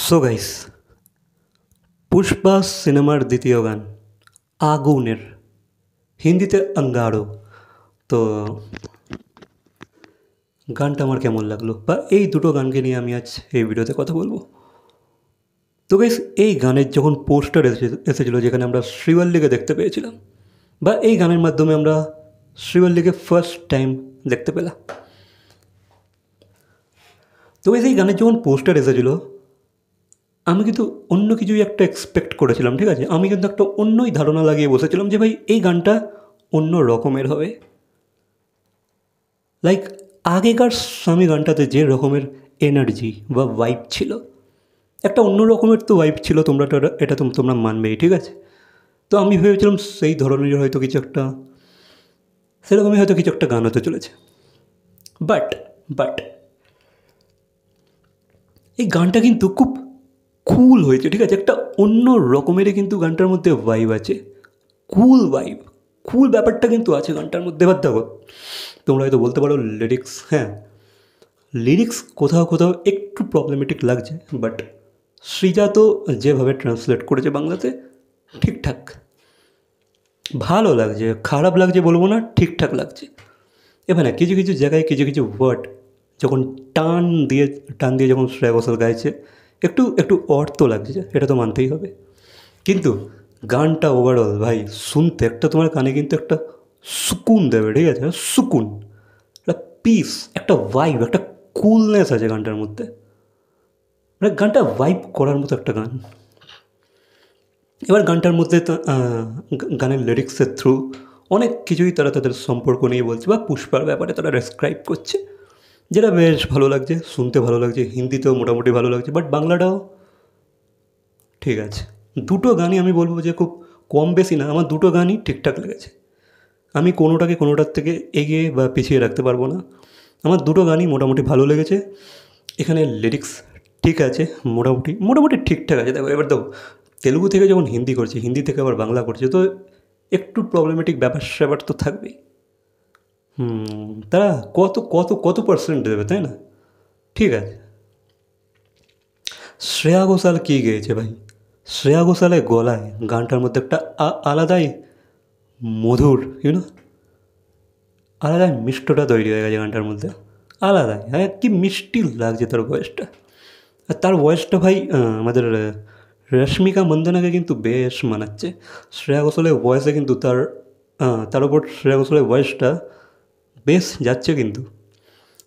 So guys, Pushpa সিনেমার দ্বিতীয় গান আগুনের, হিন্দিতে আঙ্গারো। তো গানটা আমার কেমন লাগলো বা এই দুটো গানকে নিয়ে আমি আজ এই ভিডিওতে কথা বলবো। তো গাইস, এই গানের যখন পোস্টার এসেছিলো যেখানে আমরা শ্রীবল্লীকে দেখতে পেয়েছিলাম, বা এই গানের মাধ্যমে আমরা শ্রীবল্লীকে ফার্স্ট টাইম দেখতে পেলাম। তো গাইস, এই গানের যখন পোস্টার এসেছিলো আমি কিন্তু অন্য কিছুই একটা এক্সপেক্ট করেছিলাম, ঠিক আছে। আমি কিন্তু একটা অন্যই ধারণা লাগিয়ে বসেছিলাম যে ভাই এই গানটা অন্য রকমের হবে। লাইক আগেকার স্বামী গানটাতে যে রকমের এনার্জি বা ভাইব ছিল, একটা অন্য রকমের তো ভাইব ছিল, এটা তোমরা মানবেই, ঠিক আছে। তো আমি ভেবেছিলাম সেই ধরনের হয়তো কিছু একটা, সেরকমই হয়তো কিছু একটা গান হতে চলেছে। বাট বাট এই গানটা কিন্তু খুব কুল হয়েছে, ঠিক আছে। একটা অন্য রকমেরই কিন্তু গানটার মধ্যে ভাইব আছে, কুল ভাইব, কুল ব্যাপারটা কিন্তু আছে গানটার মধ্যে। এবার দেখো, তোমরা হয়তো বলতে পারো লিরিক্স, হ্যাঁ লিরিক্স কোথাও কোথাও একটু প্রবলেমেটিক লাগছে, বাট সৃজা তো যেভাবে ট্রান্সলেট করেছে বাংলাতে ঠিকঠাক, ভালো লাগছে, খারাপ লাগছে বলবো না, ঠিকঠাক লাগছে। এবার কিছু কিছু জায়গায় কিছু কিছু ওয়ার্ড যখন টান দিয়ে যখন শ্রেয়া ঘোষাল গাইছে একটু একটু অর্থ লাগছে, এটা তো মানতেই হবে। কিন্তু গানটা ওভারঅল ভাই শুনতে একটা তোমার কানে কিন্তু একটা সুকুন দেবে, ঠিক আছে, সুকুন, একটা পিস, একটা ভাইব, একটা কুলনেস আছে গানটার মধ্যে। মানে গানটা ভাইব করার মতো একটা গান। এবার গানটার মধ্যে গানের লিরিক্সের থ্রু অনেক কিছুই তারা তাদের সম্পর্ক নিয়ে বলছে বা পুষ্পার ব্যাপারে তারা ডেসক্রাইব করছে, যেটা বেশ ভালো লাগছে, শুনতে ভালো লাগছে। হিন্দিতেও মোটামুটি ভালো লাগছে, বাট বাংলাটাও ঠিক আছে। দুটো গানই আমি বলবো যে খুব কম বেশি না, আমার দুটো গানই ঠিকঠাক লেগেছে। আমি কোনোটাকে কোনোটার থেকে এগিয়ে বা পিছিয়ে রাখতে পারবো না, আমার দুটো গানই মোটামুটি ভালো লেগেছে। এখানে লিরিক্স ঠিক আছে, মোটামুটি মোটামুটি ঠিকঠাক আছে। দেখো এবার দেখো, তেলুগু থেকে যখন হিন্দি করছে, হিন্দি থেকে আবার বাংলা করছে, তো একটু প্রবলেমেটিক ব্যাপার স্যাপার তো থাকবেই। তারা কত কত কত পার্সেন্ট দেবে, তাই না? ঠিক আছে। শ্রেয়া ঘোষাল কী গেয়েছে ভাই, শ্রেয়া ঘোষালের গলায় গানটার মধ্যে একটা আলাদাই মধুর, ইউনো, আলাদাই মিষ্টটা তৈরি হয়ে গেছে গানটার মধ্যে, আলাদাই। হ্যাঁ, কি মিষ্টি লাগছে তার ভয়েসটা। আর তার ভয়েসটা ভাই আমাদের রশ্মিকা মন্দনাকে কিন্তু বেশ মানাচ্ছে। শ্রেয়া ঘোষালের ভয়েসে কিন্তু তার উপর শ্রেয়া ঘোষালের ভয়েসটা বেশ যাচ্ছে কিন্তু।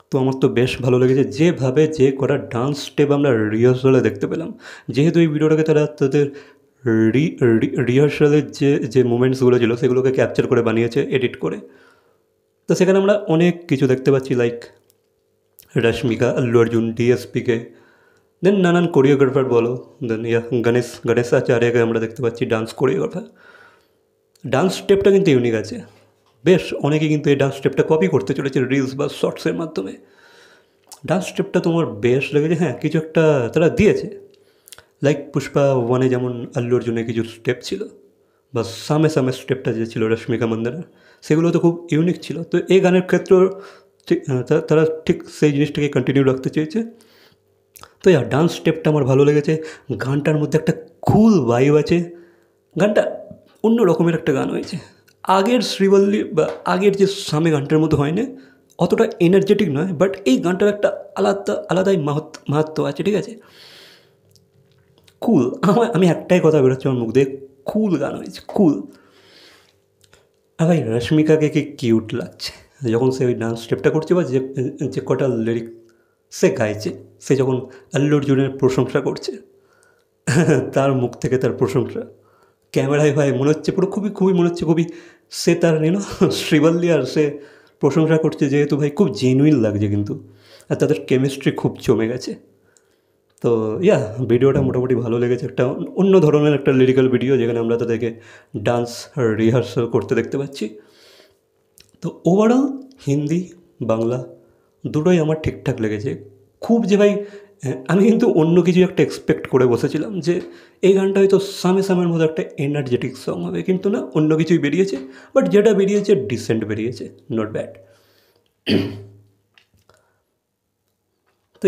তো আমার তো বেশ ভালো লেগেছে যেভাবে যে করা ডান্স স্টেপ আমরা রিহার্সালে দেখতে পেলাম। যেহেতু এই ভিডিওটাকে তারা তাদের রিহার্সালের যে মুমেন্টসগুলো ছিল সেগুলোকে ক্যাপচার করে বানিয়েছে এডিট করে। তো সেখানে আমরা অনেক কিছু দেখতে পাচ্ছি, লাইক রশ্মিকা, আল্লু অর্জুন, ডিএসপিকে, দেন নানান কোরিওগ্রাফার বলো, দেন গণেশ আচার্যকে আমরা দেখতে পাচ্ছি ডান্স কোরিওগ্রাফার। ডান্স স্টেপটা কিন্তু ইউনিক আছে, বেশ অনেকে কিন্তু এই ডান্স স্টেপটা কপি করতে চলেছে রিলস বা শর্টসের মাধ্যমে। ডান্স স্টেপটা তোমার বেশ লেগেছে, হ্যাঁ কিছু একটা তারা দিয়েছে। লাইক পুষ্পা ওয়ানে যেমন আল্লু অর্জুনের কিছু স্টেপ ছিল, বা সামে স্টেপটা যে ছিল রশ্মিকা মন্দানার, সেগুলো তো খুব ইউনিক ছিল। তো এই গানের ক্ষেত্রেও তারা ঠিক সেই জিনিসটাকে কন্টিনিউ রাখতে চেয়েছে। তো ডান্স স্টেপটা আমার ভালো লেগেছে। গানটার মধ্যে একটা কুল ভাইব আছে, গানটা অন্য রকমের একটা গান হয়েছে। আগের শ্রীবল্লী বা আগের যে স্বামী গানটার মতো হয় না, অতটা এনার্জেটিক নয়, বাট এই গানটার একটা আলাদাই মাহাত্ম্য আছে, ঠিক আছে। কুল, আমি একটাই কথা বেরোচ্ছে আমার মুখ দিয়ে, কুল গান হয়েছে, কুল। আর ভাই রশ্মিকাকে কি কিউট লাগছে যখন সে ওই ডান্স স্টেপটা করছে, বা যে কটা লিরিক সে গাইছে, সে যখন আল্লু অর্জুনের প্রশংসা করছে তার মুখ থেকে তার প্রশংসা ক্যামেরায় ভাই মনে হচ্ছে পুরো খুবই খুবই মনে হচ্ছে খুবই সে তার শ্রীবল্লী আর সে প্রশংসা করছে, যেহেতু ভাই খুব জেনুইন লাগছে কিন্তু। আর তাদের কেমিস্ট্রি খুব জমে গেছে। তো ভিডিওটা মোটামুটি ভালো লেগেছে, একটা অন্য ধরনের একটা লিরিক্যাল ভিডিও যেখানে আমরা তাদেরকে ডান্স রিহার্সাল করতে দেখতে পাচ্ছি। তো ওভারঅল হিন্দি বাংলা দুটোই আমার ঠিকঠাক লেগেছে। খুব যে ভাই আমি কিন্তু অন্য কিছু একটা এক্সপেক্ট করে বসেছিলাম যে এই গানটা হয়তো সামের মতো একটা এনার্জেটিক সং হবে, কিন্তু না, অন্য কিছুই বেরিয়েছে। বাট যেটা বেরিয়েছে ডিসেন্ট বেরিয়েছে, নট ব্যাড। তো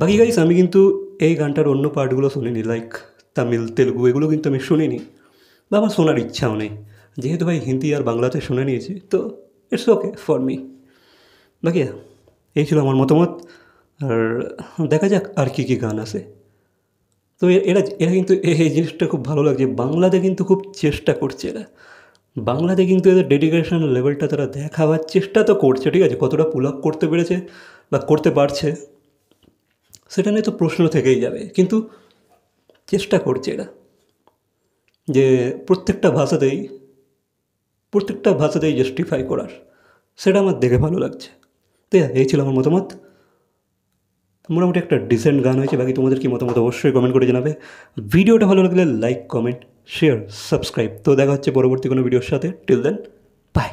বাকি গাইস আমি কিন্তু এই গানটার অন্য পার্টগুলো শুনিনি, লাইক তামিল, তেলুগু, এগুলো কিন্তু আমি শুনিনি বা আমার শোনার ইচ্ছাও নেই। যেহেতু ভাই হিন্দি আর বাংলাতে শুনে নিয়েছি, তো ইটস ওকে ফর মি। বাকি এই ছিল আমার মতামত। আর দেখা যাক আর কী কী গান আছে। তো এরা এরা কিন্তু এই জিনিসটা খুব ভালো লাগছে, বাংলাতে কিন্তু খুব চেষ্টা করছে এরা। বাংলাতে কিন্তু এদের ডেডিকেশন লেভেলটা তারা দেখাবার চেষ্টা তো করছে, ঠিক আছে, কতটা পুল আপ করতে পেরেছে বা করতে পারছে সেটা নিয়ে তো প্রশ্ন থেকেই যাবে, কিন্তু চেষ্টা করছে এরা যে প্রত্যেকটা ভাষাতেই জাস্টিফাই করার। সেটা আমার দেখে ভালো লাগছে। তো এই ছিল আমার মতামত। মোটামুটি একটা ডিসেন্ট গান হয়েছে। বাকি তোমাদের কি মতামত অবশ্যই কমেন্ট করে জানাবে। ভিডিওটা ভালো লাগলে লাইক, কমেন্ট, শেয়ার, সাবস্ক্রাইব। তো দেখা হচ্ছে পরবর্তী কোনো ভিডিওর সাথে। Till then, by.